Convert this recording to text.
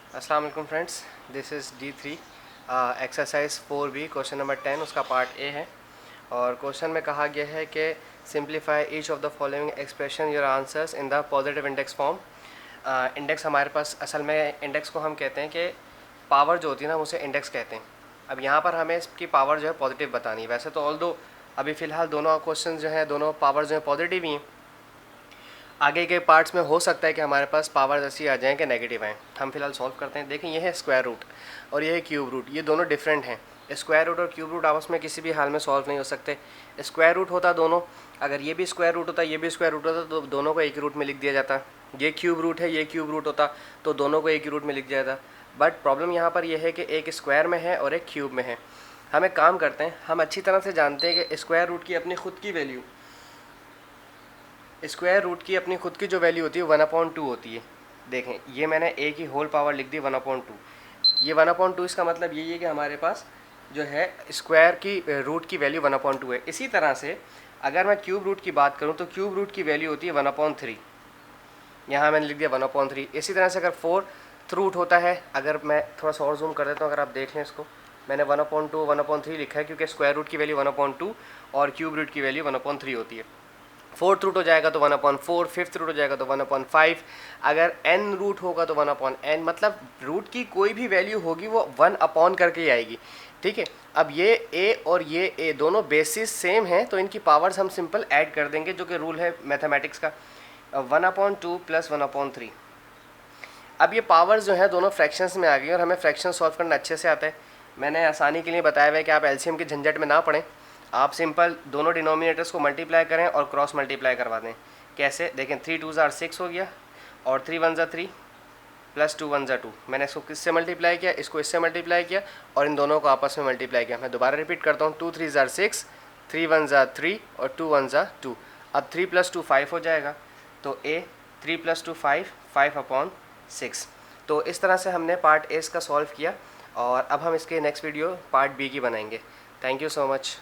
अस्सलाम वालेकुम friends, this is D3 exercise 4B question number 10 उसका पार्ट ए है। और क्वेश्चन में कहा गया है कि simplify each of the following expression your answers in the positive index form. Index हमारे पास असल में इंडेक्स को हम कहते हैं कि पावर जो होती है ना उसे इंडेक्स कहते हैं। अब यहाँ पर हमें इसकी पावर जो है पॉजिटिव बतानी है। वैसे तो ऑल दो अभी फ़िलहाल दोनों क्वेश्चन जो है दोनों पावर जो है पॉजिटिव ही हैं। आगे के पार्ट्स में हो सकता है कि हमारे पास पावर्स ऐसी आ जाएँ कि नेगेटिव आएँ। हम फिलहाल सॉल्व करते हैं। देखिए ये है स्क्वायर रूट और ये है क्यूब रूट, ये दोनों डिफरेंट हैं। स्क्वायर रूट और क्यूब रूट आपस में किसी भी हाल में सॉल्व नहीं हो सकते। स्क्वायर रूट होता दोनों, अगर ये भी स्क्वायर रूट होता ये भी स्क्वायर रूट होता तो दोनों को एक ही रूट में लिख दिया जाता। ये क्यूब रूट है ये क्यूब रूट होता तो दोनों को एक ही रूट में लिख दिया जाता। बट प्रॉब्लम यहाँ पर यह है कि एक स्क्वायर में है और एक क्यूब में है। हम एक काम करते हैं, हम अच्छी तरह से जानते हैं कि स्क्वायर रूट की अपनी खुद की वैल्यू, स्क्वायर रूट की अपनी खुद की जो वैल्यू होती है 1/2 होती है। देखें ये मैंने ए की होल पावर लिख दी 1/2। ये 1/2 इसका मतलब यही है कि हमारे पास जो है स्क्वायर की रूट की वैल्यू 1/2 है। इसी तरह से अगर मैं क्यूब रूट की बात करूं तो क्यूब रूट की वैल्यू होती है 1/3। यहाँ मैंने लिख दिया 1/3। इसी तरह से अगर फोर्थ रूट होता है, अगर मैं थोड़ा सा और जूम कर देता हूँ, अगर आप देख लें इसको, मैंने 1/2 1/3 लिखा है क्योंकि स्क्वायर रूट की वैल्यू 1/2 और क्यूब रूट की वैल्यू 1/3 होती है। फोर्थ रूट हो जाएगा तो 1/4, फिफ्थ रूट हो जाएगा तो 1/5, अगर n रूट होगा तो 1/n, मतलब रूट की कोई भी वैल्यू होगी वो 1 करके ही आएगी। ठीक है, अब ये a और ये a दोनों बेसिस सेम हैं तो इनकी पावर्स हम सिंपल ऐड कर देंगे, जो कि रूल है मैथमेटिक्स का, 1/2 + 1/3। अब ये पावर्स जो है दोनों फ्रैक्शंस में आ गई और हमें फ्रैक्शन सॉल्व करना अच्छे से आता है। मैंने आसानी के लिए बताया हुआ है कि आप एलसीएम के झंझट में ना पड़ें, आप सिंपल दोनों डिनोमिनेटर्स को मल्टीप्लाई करें और क्रॉस मल्टीप्लाई करवा दें। कैसे देखें, 3 2 ज़ार 6 हो गया और 3 1 ज़ार 3 + 2 1 ज़ार 2। मैंने इसको किससे मल्टीप्लाई किया, इसको इससे मल्टीप्लाई किया और इन दोनों को आपस में मल्टीप्लाई किया। मैं दोबारा रिपीट करता हूँ, 2 3 ज़ार 6, 3 1 ज़ार 3 और 2 1 ज़ार 2। अब 3 + 2 5 हो जाएगा, तो ए 3 + 2 5 5/6। तो इस तरह से हमने पार्ट ए का सॉल्व किया और अब हम इसके नेक्स्ट वीडियो पार्ट बी की बनाएंगे। Thank you so much.